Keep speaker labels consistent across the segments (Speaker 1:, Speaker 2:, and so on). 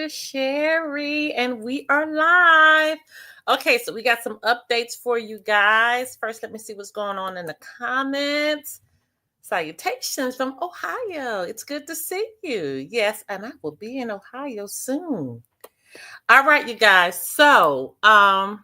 Speaker 1: Dr. Sherry, and we are live. Okay, so we got some updates for you guys. First, let me see what's going on in the comments. Salutations from Ohio. It's good to see you. Yes, and I will be in Ohio soon. All right, you guys. So, I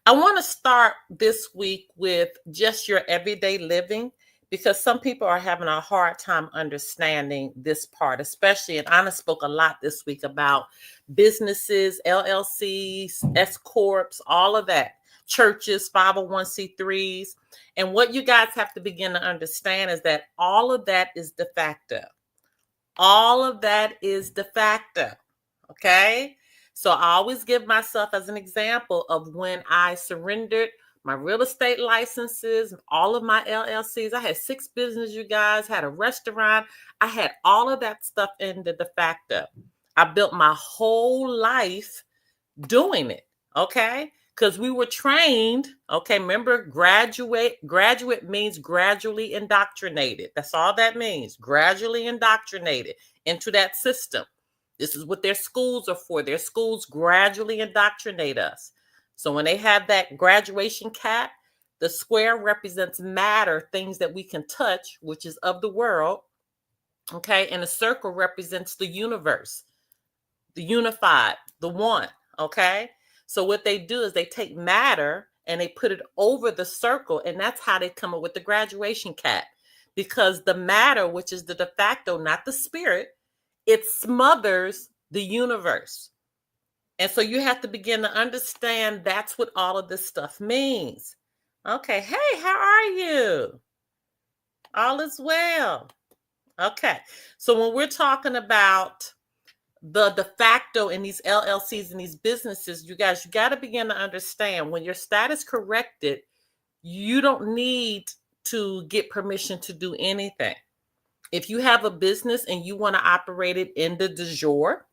Speaker 1: want to start this week with just your everyday living because some people are having a hard time understanding this part, especially, and Anna spoke a lot this week about businesses, LLCs, S Corps, all of that, churches, 501c3s. And what you guys have to begin to understand is that all of that is de facto. All of that is de facto. Okay. So I always give myself as an example of when I surrendered my real estate licenses, all of my LLCs. I had 6 businesses, you guys, had a restaurant. I had all of that stuff in the de facto. I built my whole life doing it. Okay. Because we were trained. Okay. Remember, graduate means gradually indoctrinated. That's all that means. Gradually indoctrinated into that system. This is what their schools are for. Their schools gradually indoctrinate us. So when they have that graduation cap, the square represents matter, things that we can touch, which is of the world. Okay. And the circle represents the universe, the unified, the one. Okay. So what they do is they take matter and they put it over the circle. And that's how they come up with the graduation cap. Because the matter, which is the de facto, not the spirit, it smothers the universe. And so you have to begin to understand that's what all of this stuff means. Okay. Hey, how are you? All is well. Okay. So when we're talking about the de facto in these LLCs and these businesses, you guys, you got to begin to understand when your status corrected, you don't need to get permission to do anything. If you have a business and you want to operate it in the de jure,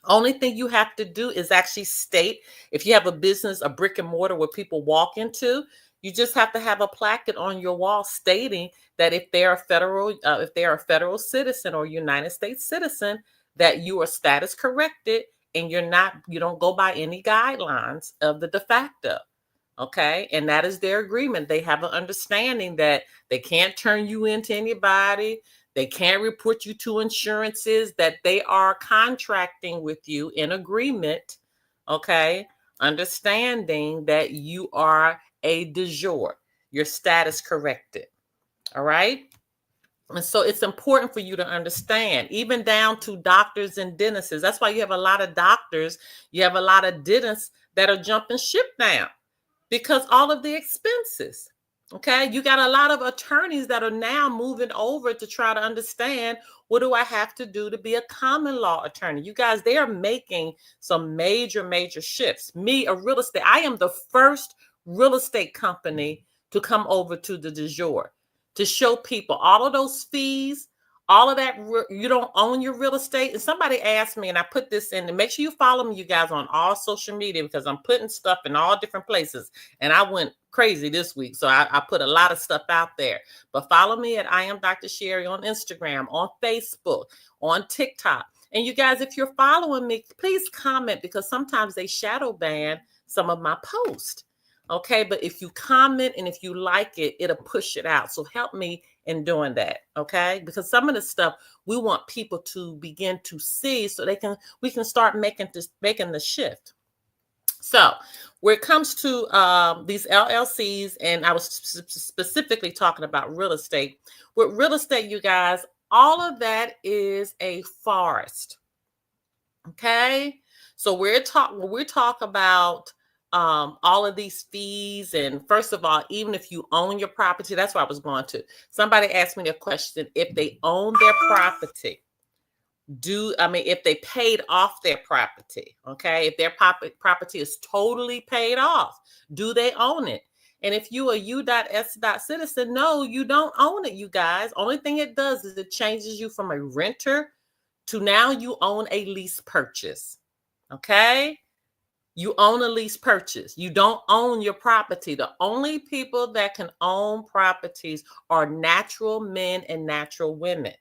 Speaker 1: only thing you have to do is actually state, if you have a business, a brick and mortar where people walk into, you just have to have a placard on your wall stating that if they're a federal citizen or United States citizen, that you are status corrected and you don't go by any guidelines of the de facto. Okay. And that is their agreement. They have an understanding that they can't turn you into anybody. They can't report you to insurances, that they are contracting with you in agreement. Okay. Understanding that you are a de jure, your status corrected. All right. And so it's important for you to understand, even down to doctors and dentists. That's why you have a lot of doctors, you have a lot of dentists that are jumping ship now because all of the expenses. Okay, you got a lot of attorneys that are now moving over to try to understand, what do I have to do to be a common law attorney? You guys, they are making some major shifts. Me, a real estate, I am the first real estate company to come over to the de jure to show people all of those fees, all of that. You don't own your real estate. And somebody asked me, and I put this in, and make sure you follow me, you guys, on all social media, because I'm putting stuff in all different places. And I went crazy this week, so I put a lot of stuff out there. But follow me at I am Dr. Sherry on Instagram, on Facebook, on TikTok. And you guys, if you're following me, please comment, because sometimes they shadow ban some of my posts. Okay, but if you comment and if you like it, it'll push it out. So help me in doing that. Okay, because some of the stuff we want people to begin to see, so we can start making the shift. So where it comes to these LLCs, and I was specifically talking about real estate. With real estate, you guys, all of that is a forest. Okay, so when we talk about all of these fees, and first of all, even if you own your property, that's what I was going to. Somebody asked me a question: if they own their property, if they paid off their property, okay, if their property is totally paid off, do they own it? And if you are U.S. citizen, no, you don't own it, you guys. Only thing it does is it changes you from a renter to now you own a lease purchase. Okay. You own a lease purchase. You don't own your property. The only people that can own properties are natural men and natural women.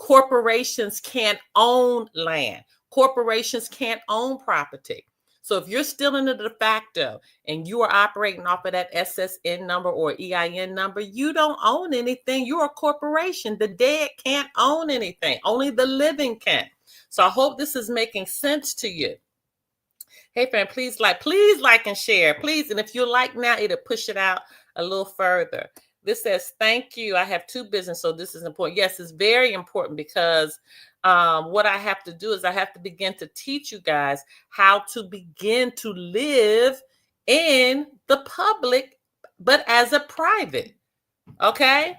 Speaker 1: Corporations can't own land. Corporations can't own property. So if you're still in the de facto and you are operating off of that SSN number or EIN number, you don't own anything. You're a corporation. The dead can't own anything. Only the living can. So I hope this is making sense to you. Hey, friend, please like and share, please. And if you like now, it'll push it out a little further. This says, thank you. I have two businesses, so this is important. Yes, it's very important because what I have to do is I have to begin to teach you guys how to begin to live in the public, but as a private. Okay.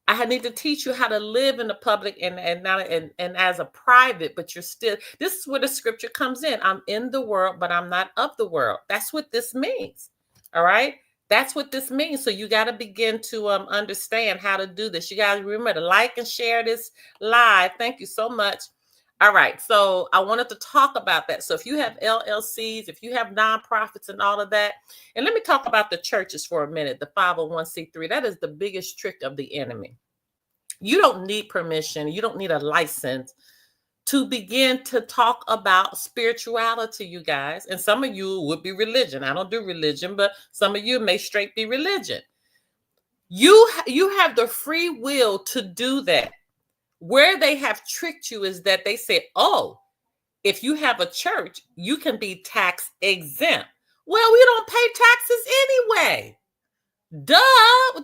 Speaker 1: I need to teach you how to live in the public and as a private, but you're still, this is where the scripture comes in. I'm in the world, but I'm not of the world. That's what this means. All right. That's what this means. So you got to begin to understand how to do this. You guys remember to like and share this live. Thank you so much. All right. So I wanted to talk about that. So if you have LLCs, if you have nonprofits and all of that, and let me talk about the churches for a minute, the 501c3, that is the biggest trick of the enemy. You don't need permission. You don't need a license to begin to talk about spirituality, you guys. And some of you would be religion. I don't do religion, but some of you may straight be religion. You have the free will to do that. Where they have tricked you is that they say, oh, if you have a church, you can be tax exempt. Well, we don't pay taxes anyway. Duh.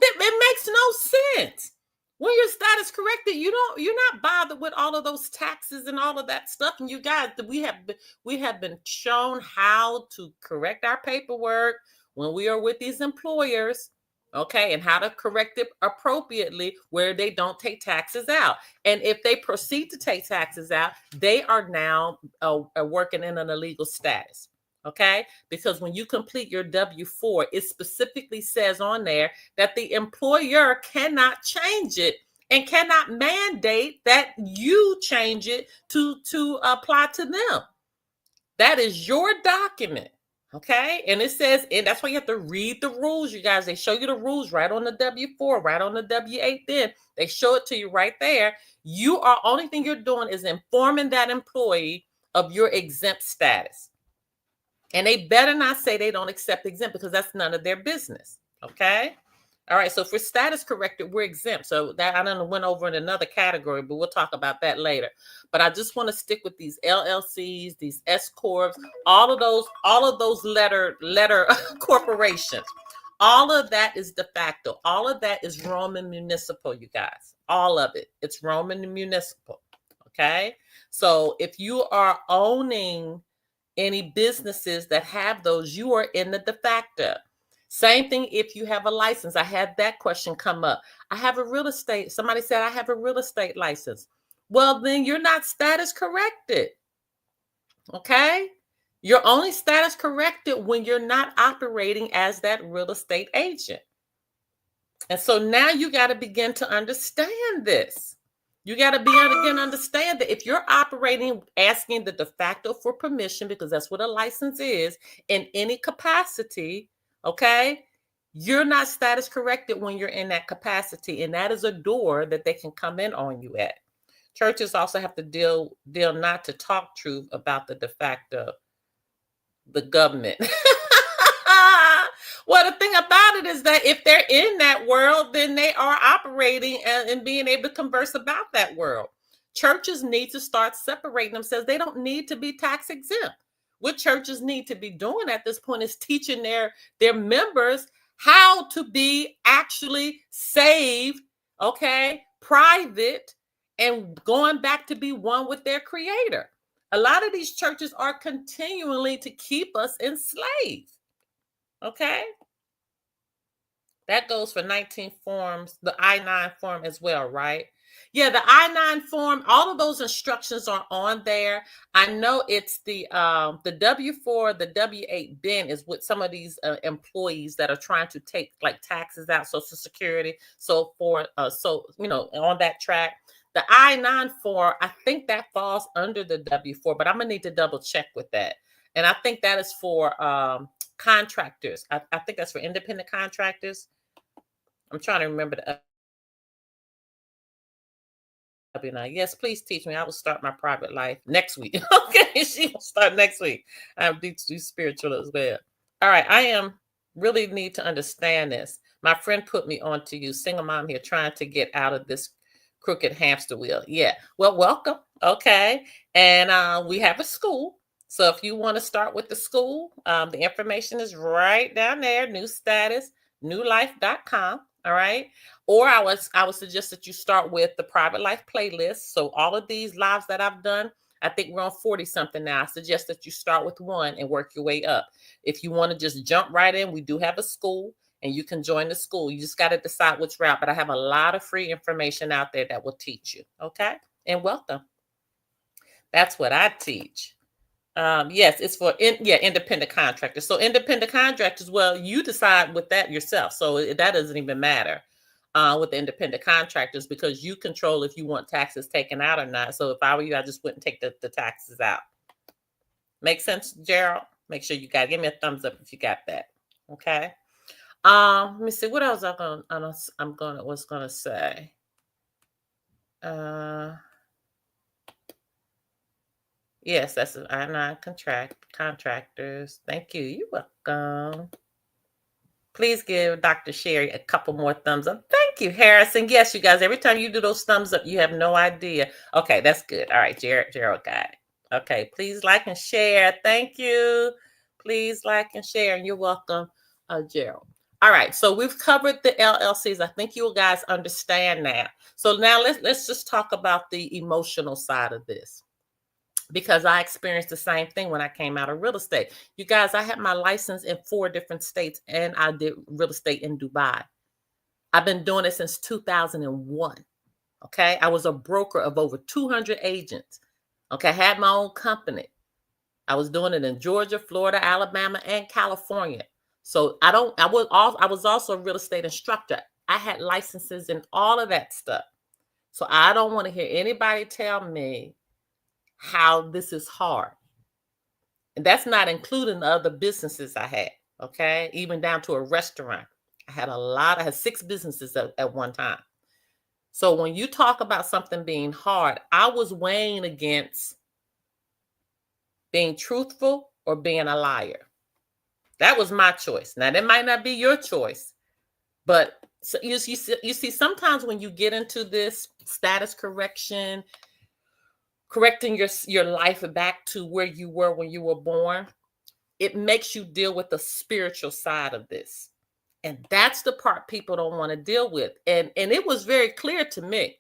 Speaker 1: It makes no sense. When your status corrected, you're not bothered with all of those taxes and all of that stuff. And you guys, we have been shown how to correct our paperwork when we are with these employers, okay, and how to correct it appropriately where they don't take taxes out. And if they proceed to take taxes out, they are now working in an illegal status. Okay, because when you complete your W-4, it specifically says on there that the employer cannot change it and cannot mandate that you change it to apply to them. That is your document. Okay, and it says, and that's why you have to read the rules, you guys. They show you the rules right on the W-4, right on the W-8. Then they show it to you right there. Only thing you're doing is informing that employee of your exempt status. And they better not say they don't accept exempt, because that's none of their business. Okay. All right. So for status corrected, we're exempt. So that I done went over in another category, but we'll talk about that later. But I just want to stick with these LLCs, these S corps, all of those letter corporations. All of that is de facto. All of that is Roman municipal, you guys. All of it. It's Roman municipal. Okay. So if you are owning any businesses that have those, you are in the de facto. Same thing if you have a license. I had that question come up. I have a real estate. Somebody said I have a real estate license. Well, then you're not status corrected. Okay? You're only status corrected when you're not operating as that real estate agent. And so now you got to begin to understand this. You got to understand that if you're operating, asking the de facto for permission, because that's what a license is, in any capacity, okay, you're not status corrected when you're in that capacity. And that is a door that they can come in on you at. Churches also have to deal not to talk truth about the de facto, the government. Well, the thing about it is that if they're in that world, then they are operating and being able to converse about that world. Churches need to start separating themselves. They don't need to be tax exempt. What churches need to be doing at this point is teaching their members how to be actually saved, okay, private, and going back to be one with their creator. A lot of these churches are continually to keep us enslaved. Okay. That goes for 19 forms, the I-9 form as well, right? Yeah, the I-9 form, all of those instructions are on there. I know it's the W-4, the W-8 bin is what some of these employees that are trying to take like taxes out, Social Security, so forth. So, on that track. The I-9 form, I think that falls under the W-4, but I'm going to need to double check with that. And I think that is for contractors. I think that's for independent contractors. I'm trying to remember Yes, please teach me. I will start my private life next week. Okay, she will start next week. I do spiritual as well. All right, I am really need to understand this. My friend put me on to you, single mom here, trying to get out of this crooked hamster wheel. Yeah. Well, welcome. Okay. And we have a school. So if you want to start with the school, the information is right down there. New status, newlife.com. All right. Or I would suggest that you start with the private life playlist. So all of these lives that I've done, I think we're on 40 something now. I suggest that you start with one and work your way up. If you want to just jump right in, we do have a school and you can join the school. You just got to decide which route, but I have a lot of free information out there that will teach you. Okay. And welcome. That's what I teach. Yes, it's for independent contractors. So independent contractors, well, you decide with that yourself. So that doesn't even matter with the independent contractors because you control if you want taxes taken out or not. So if I were you, I just wouldn't take the taxes out. Make sense, Gerald? Make sure you give me a thumbs up if you got that. Okay. Let me see what else was gonna say. Yes, that's an I-9 contractors. Thank you. You're welcome. Please give Dr. Sherry a couple more thumbs up. Thank you, Harrison. Yes, you guys, every time you do those thumbs up, you have no idea. Okay, that's good. All right, Gerald got it. Okay, please like and share. Thank you. Please like and share, and you're welcome, Gerald. All right, so we've covered the LLCs. I think you guys understand that. So now let's just talk about the emotional side of this, because I experienced the same thing when I came out of real estate. You guys, I had my license in 4 different states and I did real estate in Dubai. I've been doing it since 2001. Okay. I was a broker of over 200 agents. Okay. I had my own company. I was doing it in Georgia, Florida, Alabama, and California. So I was also a real estate instructor. I had licenses and all of that stuff. So I don't want to hear anybody tell me how this is hard. And that's not including the other businesses I had, okay? Even down to a restaurant. I had 6 businesses at one time. So when you talk about something being hard, I was weighing against being truthful or being a liar. That was my choice. Now, that might not be your choice, but so you see, sometimes when you get into this status correction, correcting your life back to where you were when you were born, it makes you deal with the spiritual side of this. And that's the part people don't want to deal with. And it was very clear to me.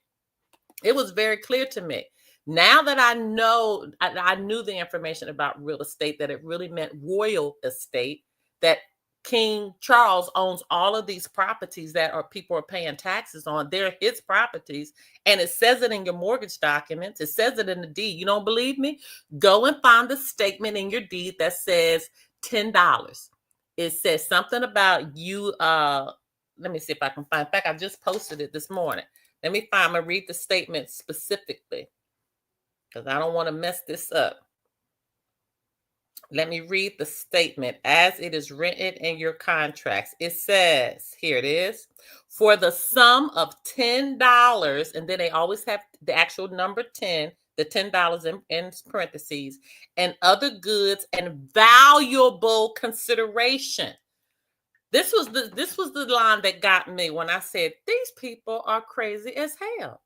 Speaker 1: It was very clear to me. Now that I know, I knew the information about real estate, that it really meant royal estate, that King Charles owns all of these properties that people are paying taxes on. They're his properties. And it says it in your mortgage documents. It says it in the deed. You don't believe me? Go and find the statement in your deed that says $10. It says something about you. Let me see if I can find. In fact, I just posted it this morning. Let me find. I'm going to read the statement specifically because I don't want to mess this up. Let me read the statement as it is written in your contracts. It says, here it is, for the sum of $10, and then they always have the actual number 10, the $10 in parentheses, and other goods and valuable consideration. This was the line that got me when I said, these people are crazy as hell.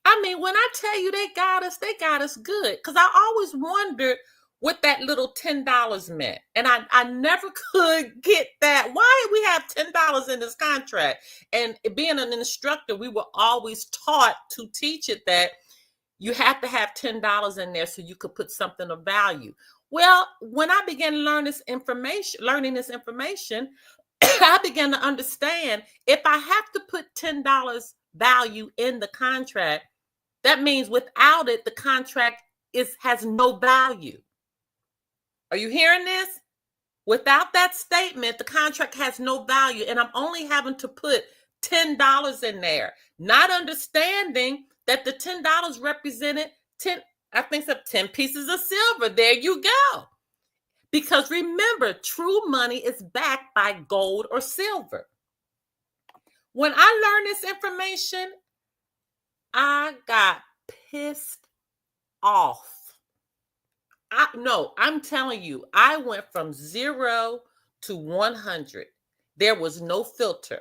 Speaker 1: I mean, when I tell you they got us good. Because I always wondered what that little $10 meant. And I never could get that. Why we have $10 in this contract? And being an instructor, we were always taught to teach it that you have to have $10 in there so you could put something of value. Well, when I began learning this information, I began to understand if I have to put $10 value in the contract, that means without it, the contract has no value. Are you hearing this? Without that statement, the contract has no value, and I'm only having to put $10 in there, not understanding that the $10 represented 10 pieces of silver. There you go. Because remember, true money is backed by gold or silver. When I learned this information, I got pissed off. I'm telling you, I went from 0 to 100. There was no filter.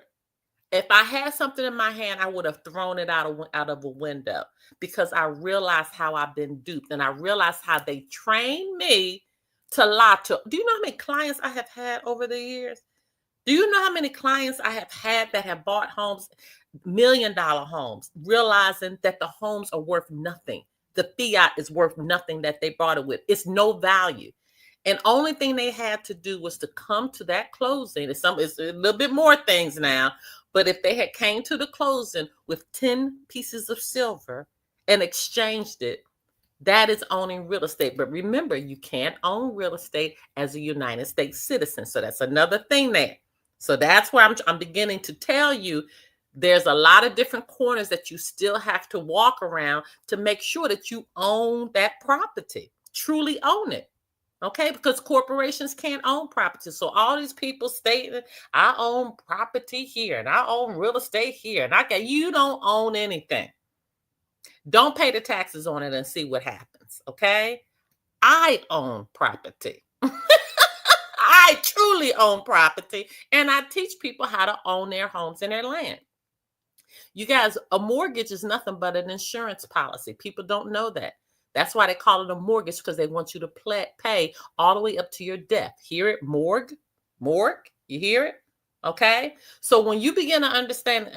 Speaker 1: If I had something in my hand, I would have thrown it out of a window, because I realized how I've been duped, and I realized how they trained me to lie to. Do you know how many clients I have had over the years? Do you know how many clients I have had that have bought homes, $1 million homes, realizing that the homes are worth nothing? The fiat is worth nothing that they bought it with. It's no value. And only thing they had to do was to come to that closing. It's a little bit more things now, but if they had came to the closing with 10 pieces of silver and exchanged it, that is owning real estate. But remember, you can't own real estate as a United States citizen. So that's another thing there. So that's where I'm beginning to tell you, there's a lot of different corners that you still have to walk around to make sure that you own that property, truly own it. Okay, because corporations can't own property. So all these people stating, I own property here and I own real estate here, and you don't own anything. Don't pay the taxes on it and see what happens. Okay, I own property. I truly own property, and I teach people how to own their homes and their land. You guys, a mortgage is nothing but an insurance policy. People don't know that. That's why they call it a mortgage, because they want you to pay all the way up to your death. Hear it? Morgue? You hear it? Okay. So when you begin to understand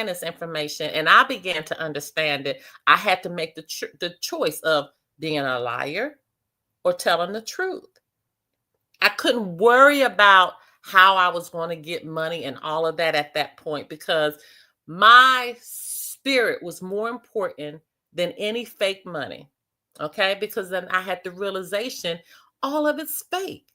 Speaker 1: this information, and I began to understand it, I had to make the choice of being a liar or telling the truth. I couldn't worry about how I was going to get money and all of that at that point, because my spirit was more important than any fake money. Okay, because then I had the realization all of it's fake.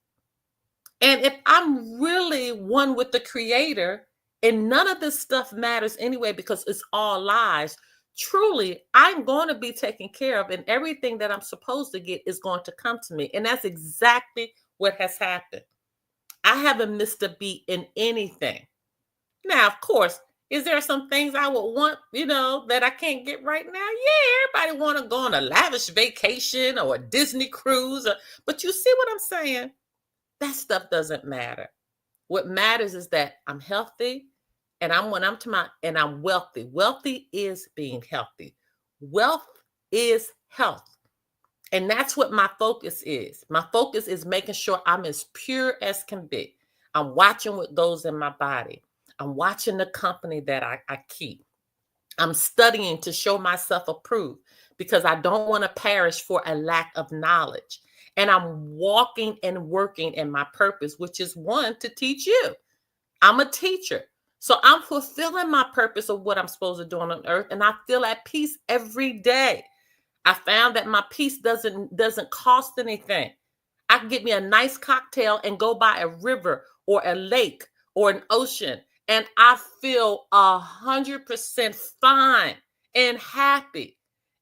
Speaker 1: And if I'm really one with the Creator, and none of this stuff matters anyway, because it's all lies, truly, I'm going to be taken care of, and everything that I'm supposed to get is going to come to me. And that's exactly what has happened. I haven't missed a beat in anything. Now, of course, is there some things I would want, that I can't get right now? Yeah, everybody want to go on a lavish vacation or a Disney cruise. But you see what I'm saying? That stuff doesn't matter. What matters is that I'm healthy, and I'm wealthy. Wealthy is being healthy. Wealth is health. And that's what my focus is. My focus is making sure I'm as pure as can be. I'm watching what goes in my body. I'm watching the company that I keep. I'm studying to show myself approved, because I don't want to perish for a lack of knowledge. And I'm walking and working in my purpose, which is one, to teach you. I'm a teacher. So I'm fulfilling my purpose of what I'm supposed to do on earth. And I feel at peace every day. I found that my peace doesn't cost anything. I can get me a nice cocktail and go by a river or a lake or an ocean, and I feel 100% fine and happy.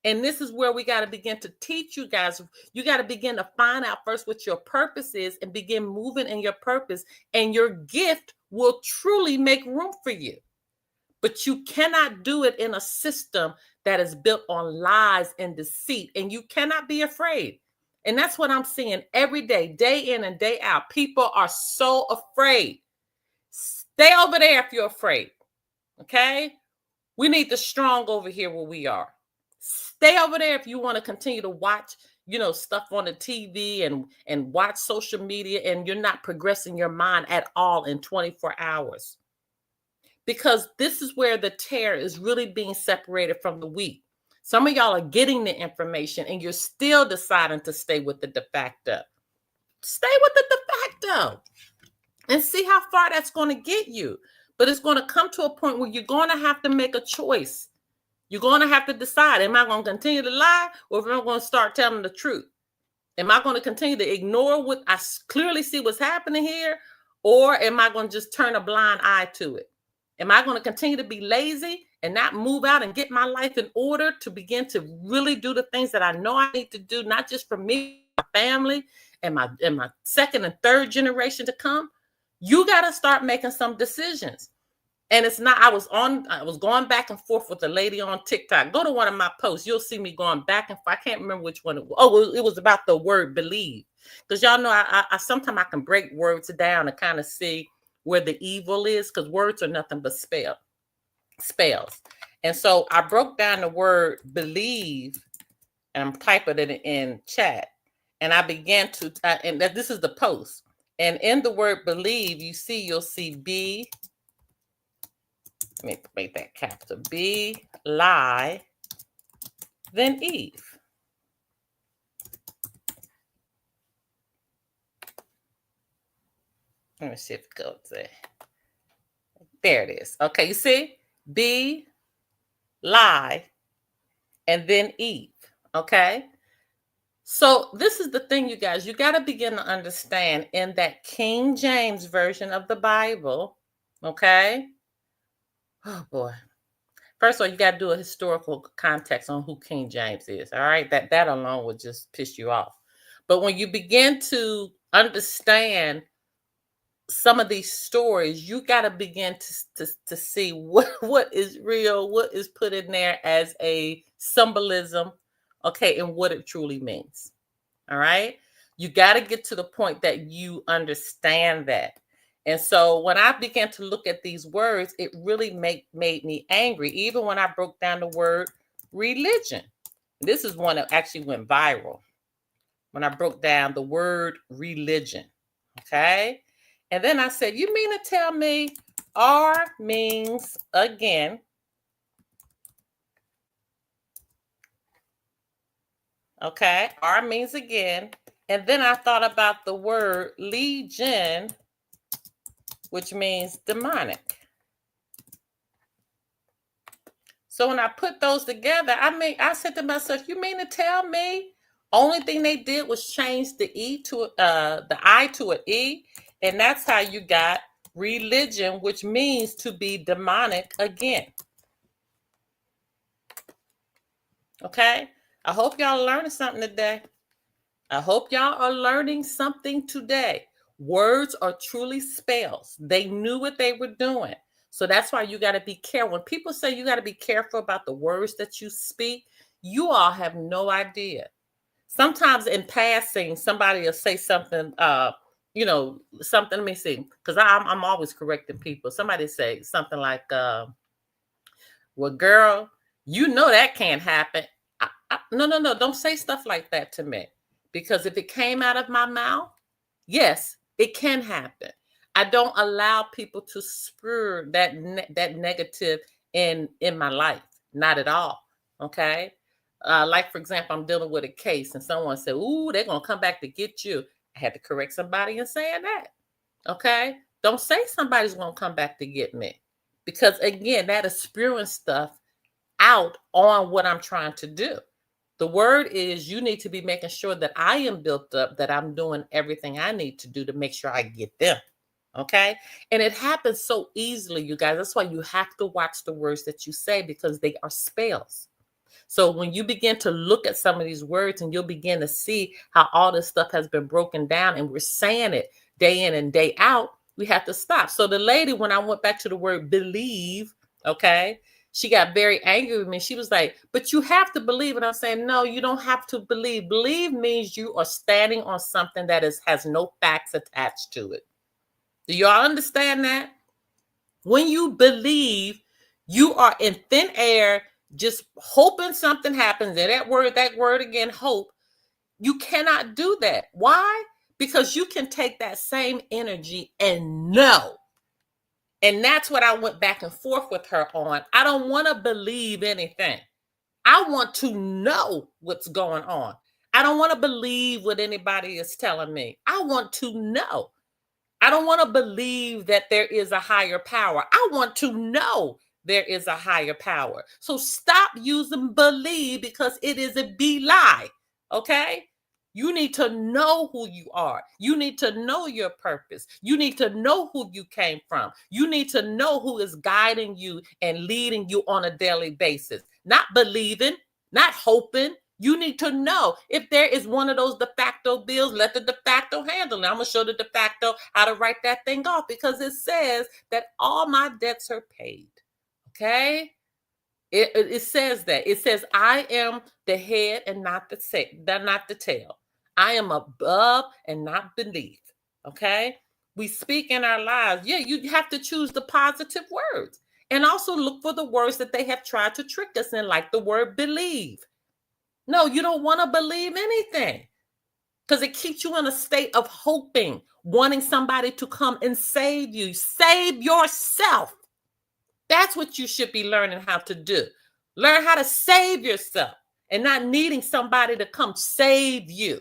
Speaker 1: And this is where we got to begin to teach you guys. You got to begin to find out first what your purpose is and begin moving in your purpose, and your gift will truly make room for you. But you cannot do it in a system that is built on lies and deceit, and you cannot be afraid. And that's what I'm seeing every day in and day out. People are so afraid. Stay over there if you're afraid. Okay? We need the strong over here where we are. Stay over there if you want to continue to watch, stuff on the TV and watch social media, and you're not progressing your mind at all in 24 hours. Because this is where the tare is really being separated from the wheat. Some of y'all are getting the information and you're still deciding to stay with the de facto. Stay with the de facto and see how far that's going to get you. But it's going to come to a point where you're going to have to make a choice. You're going to have to decide, am I going to continue to lie, or am I going to start telling the truth? Am I going to continue to ignore what I clearly see what's happening here, or am I going to just turn a blind eye to it? Am I going to continue to be lazy and not move out and get my life in order to begin to really do the things that I know I need to do, not just for me, my family, and my second and third generation to come? You got to start making some decisions. And it's not, I was going back and forth with a lady on TikTok. Go to one of my posts. You'll see me going back and forth. I can't remember which one it was. Oh, it was about the word believe. Because y'all know I sometimes I can break words down and kind of see where the evil is, because words are nothing but spells. And so I broke down the word believe, and I'm typing it in chat. And I began to, and this is the post. And in the word believe, you'll see B. Let me make that capital. B, lie, then Eve. Let me see if it goes there. There it is. Okay, you see? B, lie, and then Eve. Okay? So this is the thing, you guys. You got to begin to understand in that King James version of the Bible, okay? Oh, boy. First of all, you got to do a historical context on who King James is, all right? That alone would just piss you off. But when you begin to understand some of these stories, you got to begin to see what is real, what is put in there as a symbolism, okay, and what it truly means. All right? You got to get to the point that you understand that. And so when I began to look at these words, it really made me angry, even when I broke down the word religion. This is one that actually went viral when I broke down the word religion. Okay? And then I said, you mean to tell me R means again? Okay, R means again. And then I thought about the word legion, which means demonic. So when I put those together, I said to myself, you mean to tell me only thing they did was change the I to an E, and that's how you got religion, which means to be demonic again. Okay? I hope y'all are learning something today. I hope y'all are learning something today. Words are truly spells. They knew what they were doing. So that's why you got to be careful. When people say you got to be careful about the words that you speak, you all have no idea. Sometimes in passing, somebody will say something, something, let me see, because I'm always correcting people. Somebody say something like, well, girl, you know that can't happen. No, don't say stuff like that to me. Because if it came out of my mouth, yes, it can happen. I don't allow people to spur that negative in my life. Not at all. Okay. Like, for example, I'm dealing with a case and someone said, ooh, they're going to come back to get you. I had to correct somebody in saying that. Okay. Don't say somebody's going to come back to get me. Because again, that is spewing stuff out on what I'm trying to do. The word is you need to be making sure that I am built up, that I'm doing everything I need to do to make sure I get them. Okay. And it happens so easily, you guys. That's why you have to watch the words that you say, because they are spells. So when you begin to look at some of these words and you'll begin to see how all this stuff has been broken down and we're saying it day in and day out, we have to stop. So the lady, when I went back to the word believe, okay, she got very angry with me. She was like, but you have to believe. And I'm saying, no, you don't have to believe. Believe means you are standing on something that has no facts attached to it. Do y'all understand that? When you believe, you are in thin air, just hoping something happens. And that word again, hope, you cannot do that. Why? Because you can take that same energy and know. And that's what I went back and forth with her on. I don't want to believe anything. I want to know what's going on. I don't want to believe what anybody is telling me. I want to know. I don't want to believe that there is a higher power. I want to know there is a higher power. So stop using believe, because it is a lie. Okay? You need to know who you are. You need to know your purpose. You need to know who you came from. You need to know who is guiding you and leading you on a daily basis. Not believing, not hoping, You need to know if there is one of those de facto bills, let the de facto handle it. I'm going to show the de facto how to write that thing off because it says that all my debts are paid. Okay? It says that. It says, I am the head and not the tail. I am above and not beneath. Okay? We speak in our lives. Yeah, you have to choose the positive words. And also look for the words that they have tried to trick us in, like the word believe. No, you don't want to believe anything because it keeps you in a state of hoping, wanting somebody to come and save you. Save yourself. That's what you should be learning how to do. Learn how to save yourself and not needing somebody to come save you.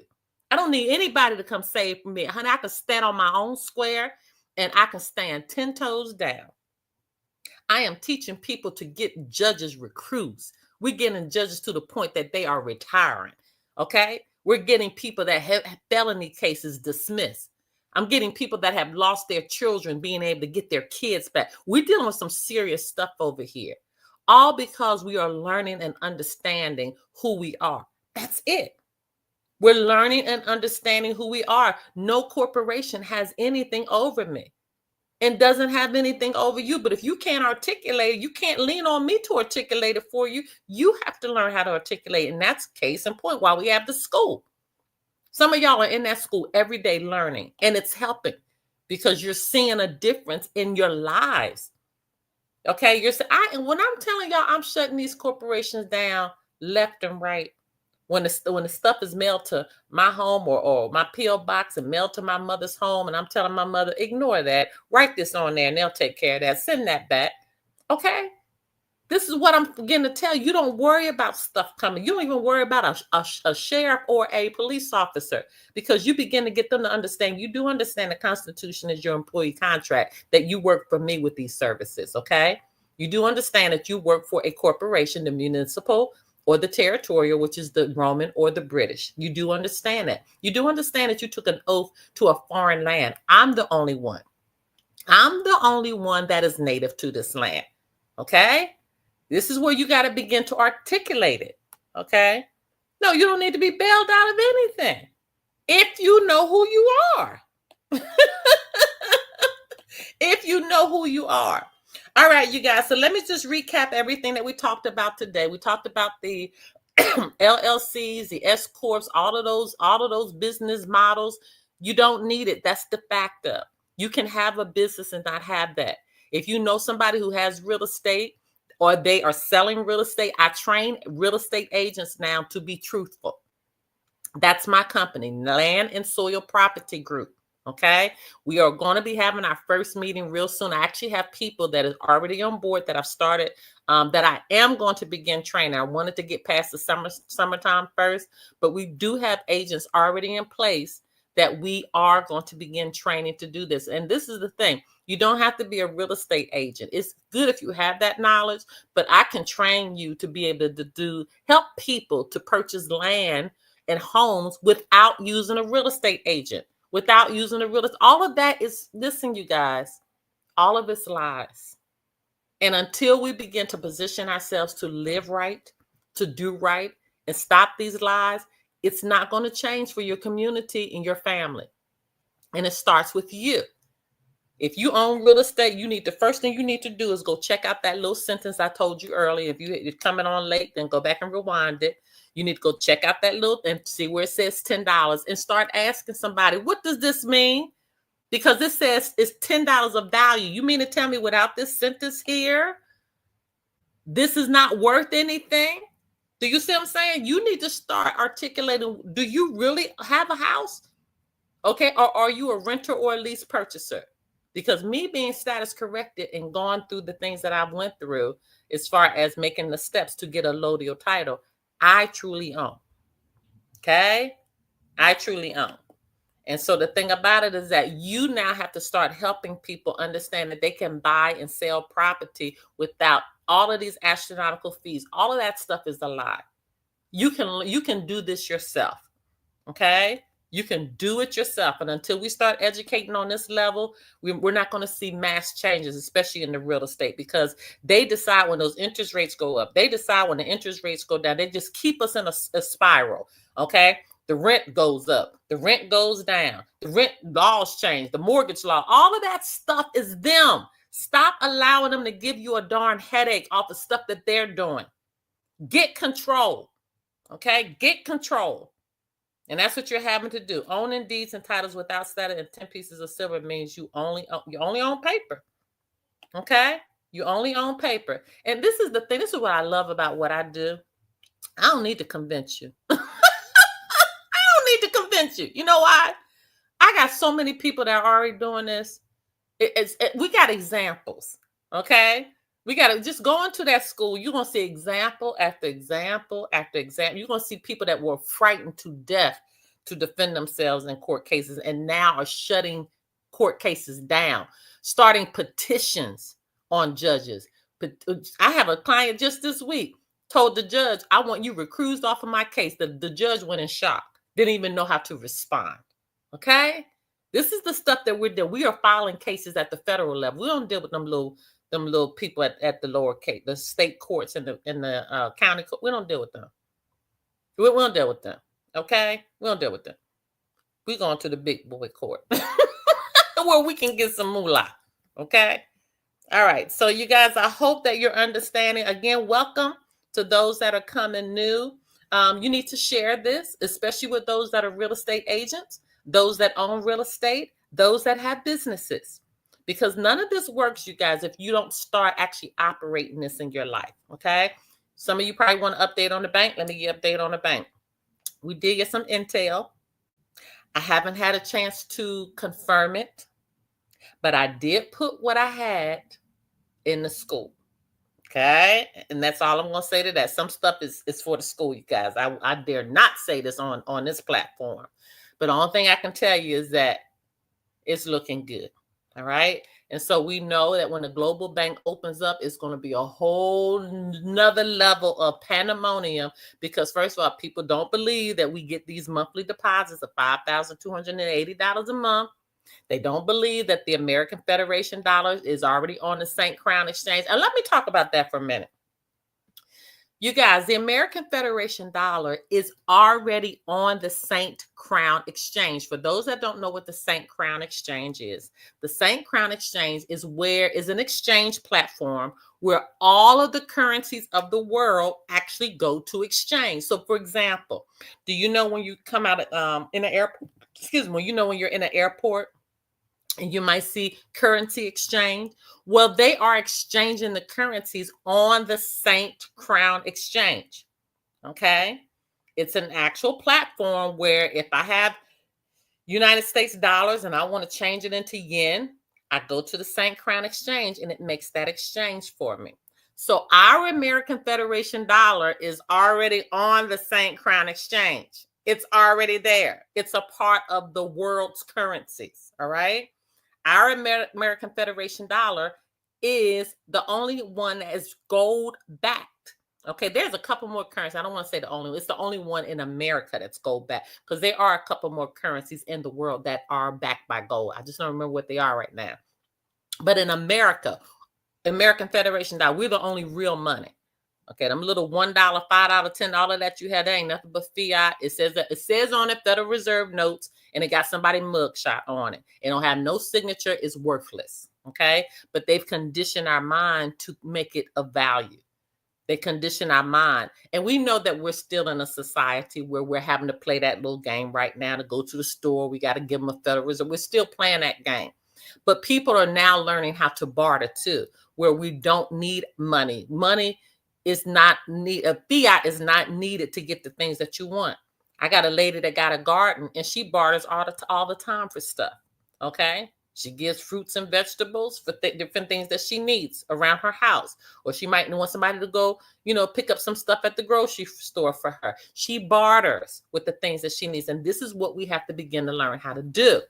Speaker 1: I don't need anybody to come save me. Honey, I can stand on my own square and I can stand 10 toes down. I am teaching people to get judges recruits. We're getting judges to the point that they are retiring. Okay? We're getting people that have felony cases dismissed. I'm getting people that have lost their children being able to get their kids back. We're dealing with some serious stuff over here. All because we are learning and understanding who we are. That's it. We're learning and understanding who we are. No corporation has anything over me and doesn't have anything over you. But if you can't articulate it, you can't lean on me to articulate it for you. You have to learn how to articulate it. And that's case in point why we have the school. Some of y'all are in that school every day learning, and it's helping because you're seeing a difference in your lives. Okay, you're saying, when I'm telling y'all, I'm shutting these corporations down left and right. When the stuff is mailed to my home or my P.O. box and mailed to my mother's home, and I'm telling my mother, ignore that, write this on there, and they'll take care of that. Send that back. Okay. This is what I'm beginning to tell you. You don't worry about stuff coming. You don't even worry about a sheriff or a police officer because you begin to get them to understand. You do understand the Constitution is your employee contract, that you work for me with these services, okay? You do understand that you work for a corporation, the municipal or the territorial, which is the Roman or the British. You do understand that. You do understand that you took an oath to a foreign land. I'm the only one. I'm the only one that is native to this land, okay? This is where you got to begin to articulate it, okay? No, you don't need to be bailed out of anything if you know who you are. If you know who you are. All right, you guys. So let me just recap everything that we talked about today. We talked about the LLCs, the S corps, all of those business models. You don't need it. That's de facto. You can have a business and not have that. If you know somebody who has real estate, or they are selling real estate, I train real estate agents now to be truthful. That's my company, Land and Soil Property Group. Okay. We are going to be having our first meeting real soon. I actually have people that is already on board that I've started, that I am going to begin training. I wanted to get past the summertime first, but we do have agents already in place that we are going to begin training to do this. And this is the thing. You don't have to be a real estate agent. It's good if you have that knowledge, but I can train you to be able to help people to purchase land and homes without using a real estate agent, without using a real estate. All of that is, listen, you guys, all of it's lies. And until we begin to position ourselves to live right, to do right, and stop these lies, it's not going to change for your community and your family. And it starts with you. If you own real estate, the first thing you need to do is go check out that little sentence I told you earlier. If you're coming on late, then go back and rewind it. You need to go check out that little and see where it says $10 and start asking somebody, what does this mean? Because it says it's $10 of value. You mean to tell me without this sentence here, this is not worth anything? Do you see what I'm saying? You need to start articulating, do you really have a house? Okay, or are you a renter or a lease purchaser? Because me being status corrected and gone through the things that I've went through as far as making the steps to get a Lodio title, I truly own. Okay? I truly own. And so the thing about it is that you now have to start helping people understand that they can buy and sell property without all of these astronomical fees. All of that stuff is a lie. You can do this yourself. Okay? You can do it yourself. And until we start educating on this level, we're not going to see mass changes, especially in the real estate, because they decide when those interest rates go up. They decide when the interest rates go down. They just keep us in a spiral. Okay. The rent goes up. The rent goes down. The rent laws change. The mortgage law. All of that stuff is them. Stop allowing them to give you a darn headache off of stuff that they're doing. Get control. Okay? Get control. And that's what you're having to do. Owning deeds and titles without status and 10 pieces of silver means you only own paper. Okay? You only own paper. And this is the thing. This is what I love about what I do. I don't need to convince you. Need to convince you. You know why? I got so many people that are already doing this. We got examples. Okay? We got to just go into that school. You're going to see example after example after example. You're going to see people that were frightened to death to defend themselves in court cases and now are shutting court cases down, starting petitions on judges. But I have a client just this week told the judge, I want you recused off of my case. The judge went in shock. Didn't even know how to respond. Okay? This is the stuff that we're doing. We are filing cases at the federal level. We don't deal with them little people at the lower case, the state courts and the county court. We don't deal with them. We don't deal with them. Okay? We don't deal with them. We're going to the big boy court where we can get some moolah. Okay? All right. So you guys, I hope that you're understanding. Again, welcome to those that are coming new. You need to share this, especially with those that are real estate agents, those that own real estate, those that have businesses, because none of this works, you guys, if you don't start actually operating this in your life. Okay. Some of you probably want to update on the bank. Let me get an update on the bank. We did get some intel. I haven't had a chance to confirm it, but I did put what I had in the school. Okay. And that's all I'm going to say to that. Some stuff is for the school, you guys. I dare not say this on this platform. But the only thing I can tell you is that it's looking good. All right. And so we know that when the global bank opens up, it's going to be a whole nother level of pandemonium, because first of all, people don't believe that we get these monthly deposits of $5,280 a month. They don't believe that the American Federation dollar is already on the St. Crown Exchange. And let me talk about that for a minute. You guys, the American Federation dollar is already on the St. Crown Exchange. For those that don't know what the St. Crown Exchange is, the St. Crown Exchange is an exchange platform where all of the currencies of the world actually go to exchange. So, for example, do you know when you come out in an airport? When you're in an airport and you might see currency exchange. Well, they are exchanging the currencies on the St. Crown Exchange. Okay. It's an actual platform where if I have United States dollars and I want to change it into yen, I go to the St. Crown Exchange and it makes that exchange for me. So our American Federation dollar is already on the St. Crown Exchange. It's already there. It's a part of the world's currencies. All right. Our American Federation dollar is the only one that is gold backed. Okay. There's a couple more currencies. I don't want to say the only one. It's the only one in America that's gold backed, because there are a couple more currencies in the world that are backed by gold. I just don't remember what they are right now. But in America, American Federation dollar, we're the only real money. Okay, them little $1, $5, $10 that you had, that ain't nothing but fiat. It says on it Federal Reserve notes, and it got somebody mugshot on it. It don't have no signature. It's worthless. Okay, but they've conditioned our mind to make it of value. They condition our mind, and we know that we're still in a society where we're having to play that little game right now. To go to the store, we got to give them a Federal Reserve. We're still playing that game, but people are now learning how to barter too, where we don't need money. Money is not need a fiat is not needed to get the things that you want. I got a lady that got a garden and she barters all the time for stuff. Okay. She gives fruits and vegetables for different things that she needs around her house. Or she might want somebody to go, pick up some stuff at the grocery store for her. She barters with the things that she needs. And this is what we have to begin to learn how to do.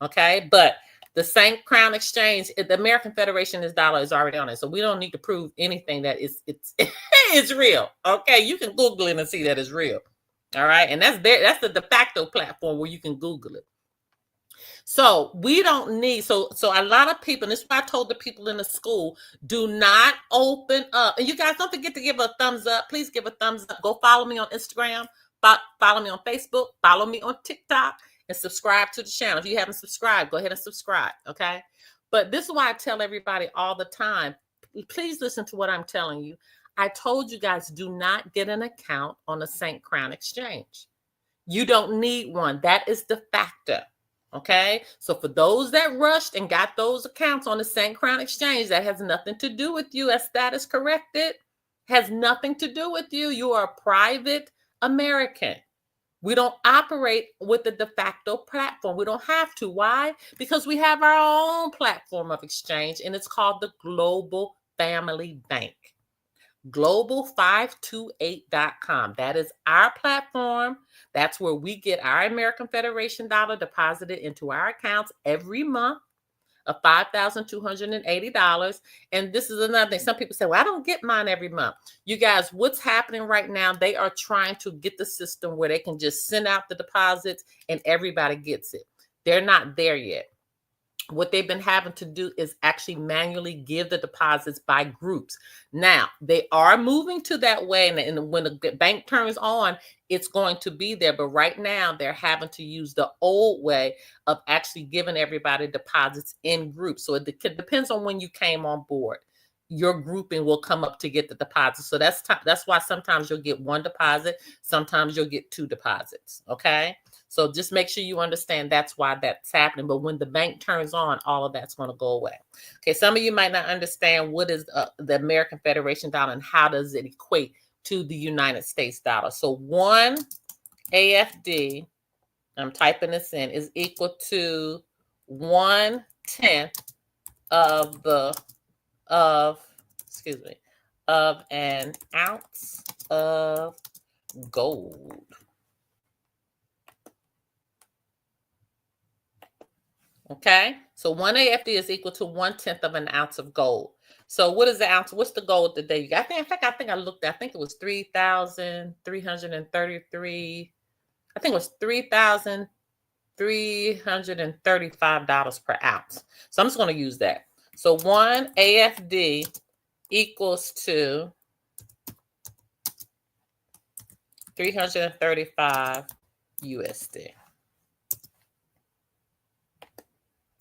Speaker 1: Okay. But the St. Crown Exchange, the American Federation, this dollar is already on it. So we don't need to prove anything that it's real. Okay. You can Google it and see that it's real. All right. And that's the de facto platform where you can Google it. So we don't need, so a lot of people, and this is why I told the people in the school, do not open up. And you guys don't forget to give a thumbs up. Please give a thumbs up. Go follow me on Instagram, follow me on Facebook, follow me on TikTok, and subscribe to the channel. If you haven't subscribed, go ahead and subscribe. Okay. But this is why I tell everybody all the time, please listen to what I'm telling you. I told you guys, do not get an account on the St. Crown Exchange. You don't need one. That is de facto. Okay. So for those that rushed and got those accounts on the St. Crown Exchange, that has nothing to do with you. As status corrected, has nothing to do with you. You are a private American. We don't operate with the de facto platform. We don't have to. Why? Because we have our own platform of exchange, and it's called the Global Family Bank. Global528.com. That is our platform. That's where we get our American Federation dollar deposited into our accounts every month of $5,280. And this is another thing. Some people say, well, I don't get mine every month. You guys, what's happening right now? They are trying to get the system where they can just send out the deposits and everybody gets it. They're not there yet. What they've been having to do is actually manually give the deposits by groups. Now, they are moving to that way, and when the bank turns on, it's going to be there. But right now, they're having to use the old way of actually giving everybody deposits in groups. So it depends on when you came on board. Your grouping will come up to get the deposit. So that's why sometimes you'll get one deposit, sometimes you'll get two deposits. Okay. So just make sure you understand that's why that's happening. But when the bank turns on, all of that's going to go away. Okay, some of you might not understand what is the American Federation dollar and how does it equate to the United States dollar. So 1 AFD, I'm typing this in, is equal to 1/10 of an ounce of gold. Okay, so 1 AFD is equal to 1/10 of an ounce of gold. So what is the ounce? What's the gold today? You got, I think I looked. I think it was 3,333. I think it was $3,335 per ounce. So I'm just going to use that. So 1 AFD equals to 335 USD.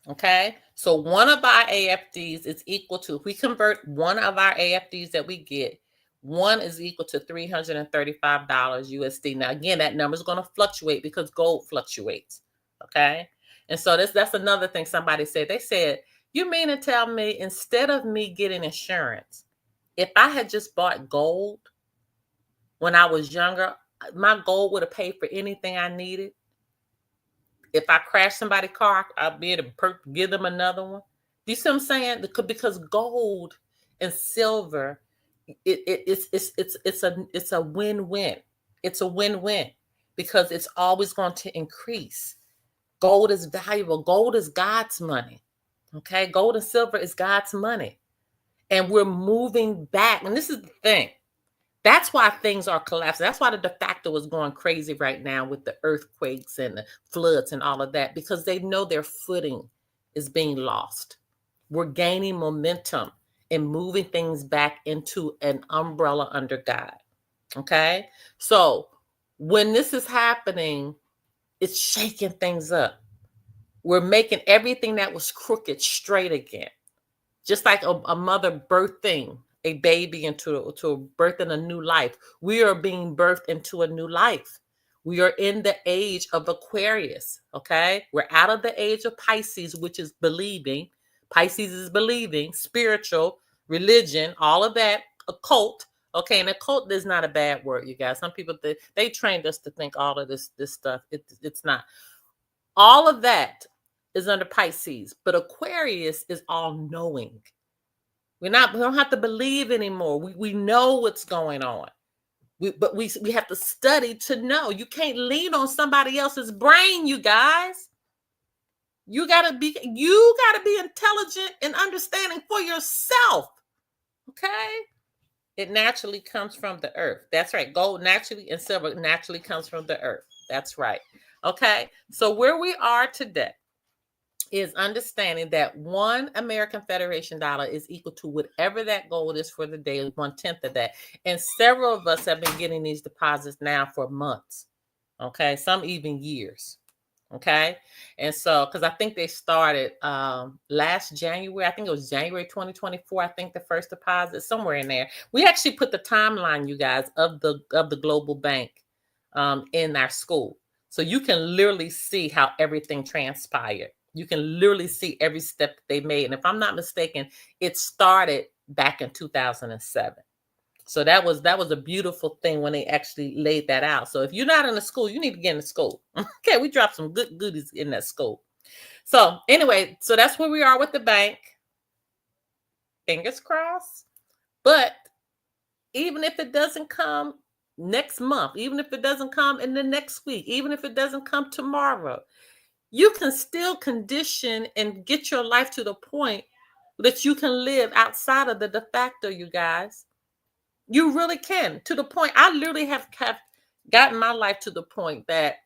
Speaker 1: Okay, so one of our AFDs is equal to, if we convert one of our AFDs that we get, one is equal to $335 USD. Now, again, that number is going to fluctuate because gold fluctuates. Okay, and so that's another thing somebody said. They said, you mean to tell me instead of me getting insurance, if I had just bought gold when I was younger, my gold would have paid for anything I needed? If I crash somebody's car, I'll be able to give them another one. Do you see what I'm saying? Because gold and silver, it's a win-win. It's a win-win because it's always going to increase. Gold is valuable. Gold is God's money. Okay, gold and silver is God's money, and we're moving back. And this is the thing. That's why things are collapsing. That's why the de facto is going crazy right now with the earthquakes and the floods and all of that, because they know their footing is being lost. We're gaining momentum and moving things back into an umbrella under God. Okay? So when this is happening, it's shaking things up. We're making everything that was crooked straight again. Just like a mother birthing a baby into birthing a new life. We are being birthed into a new life. We are in the age of Aquarius, okay? We're out of the age of Pisces, which is believing. Pisces is believing, spiritual, religion, all of that, occult. Okay, and occult is not a bad word, you guys. Some people, they trained us to think all of this stuff. It's not. All of that is under Pisces, but Aquarius is all-knowing. We don't have to believe anymore. We know what's going on. But we have to study to know. You can't lean on somebody else's brain, you guys. You gotta be intelligent and understanding for yourself. Okay? It naturally comes from the earth. That's right. Gold naturally and silver naturally comes from the earth. That's right. Okay. So where we are today is understanding that one American Federation dollar is equal to whatever that gold is for the day, 1/10 of that. And several of us have been getting these deposits now for months. Okay. Some even years. Okay. And so, because I think they started last January, I think it was January 2024, I think the first deposit, somewhere in there. We actually put the timeline, you guys, of the global bank in our school. So you can literally see how everything transpired. You can literally see every step that they made. And if I'm not mistaken, it started back in 2007. So that was a beautiful thing when they actually laid that out. So if you're not in the school, you need to get in the school. Okay, we dropped some good goodies in that school. So anyway, so that's where we are with the bank. Fingers crossed. But even if it doesn't come next month, even if it doesn't come in the next week, even if it doesn't come tomorrow, you can still condition and get your life to the point that you can live outside of the de facto, you guys. You really can. To the point, I literally have gotten my life to the point that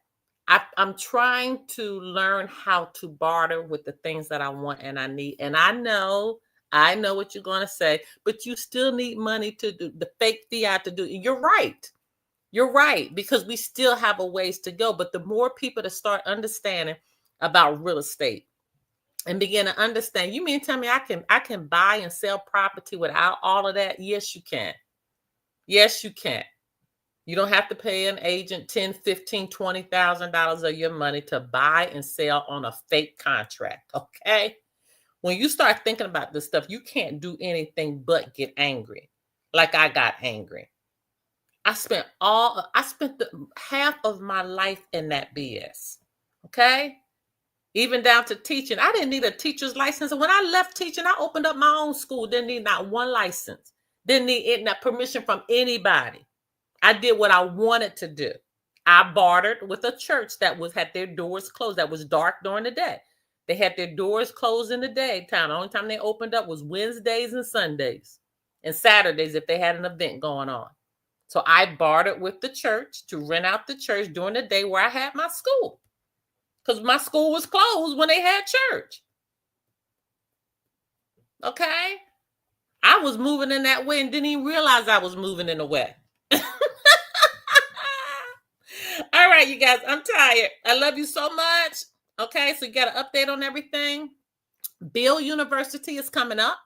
Speaker 1: I'm trying to learn how to barter with the things that I want and I need. And I know what you're going to say, but you still need money to do the fake fiat to do. You're right. You're right, because we still have a ways to go. But the more people that start understanding about real estate and begin to understand, you mean tell me I can buy and sell property without all of that? Yes, you can. Yes, you can. You don't have to pay an agent $10, $15, $20,000 of your money to buy and sell on a fake contract. Okay. When you start thinking about this stuff, you can't do anything but get angry. Like I got angry. I spent the half of my life in that BS. Okay. Even down to teaching. I didn't need a teacher's license. And when I left teaching, I opened up my own school. Didn't need not one license. Didn't need not permission from anybody. I did what I wanted to do. I bartered with a church that had their doors closed, that was dark during the day. They had their doors closed in the daytime. The only time they opened up was Wednesdays and Sundays and Saturdays if they had an event going on. So I bartered with the church to rent out the church during the day where I had my school, because my school was closed when they had church. Okay. I was moving in that way and didn't even realize I was moving in a way. All right, you guys, I'm tired. I love you so much. Okay, so you got an update on everything. Bill University is coming up.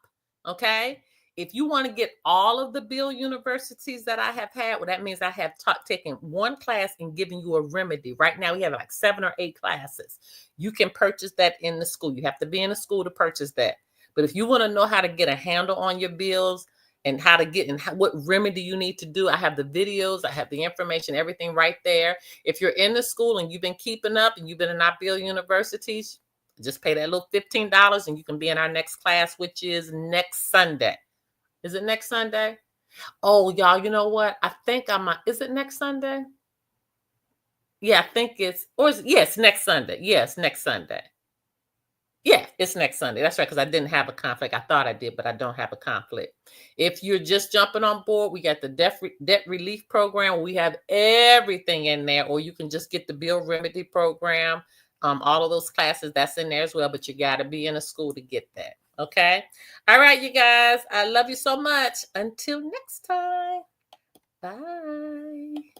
Speaker 1: Okay. If you want to get all of the Bill Universities that I have had, well, that means I have taken one class and giving you a remedy. Right now, we have like 7 or 8 classes. You can purchase that in the school. You have to be in the school to purchase that. But if you want to know how to get a handle on your bills and how to get and what remedy you need to do, I have the videos, I have the information, everything right there. If you're in the school and you've been keeping up and you've been in our Bill Universities, just pay that little $15 and you can be in our next class, which is next Sunday. Is it next Sunday? Oh, y'all, you know what? I think is it next Sunday? Yeah, I think yes, next Sunday. Yes, next Sunday. Yeah, it's next Sunday. That's right, because I didn't have a conflict. I thought I did, but I don't have a conflict. If you're just jumping on board, we got the debt relief program. We have everything in there, or you can just get the bill remedy program. All of those classes, that's in there as well, but you got to be in a school to get that. Okay. All right, you guys. I love you so much. Until next time. Bye.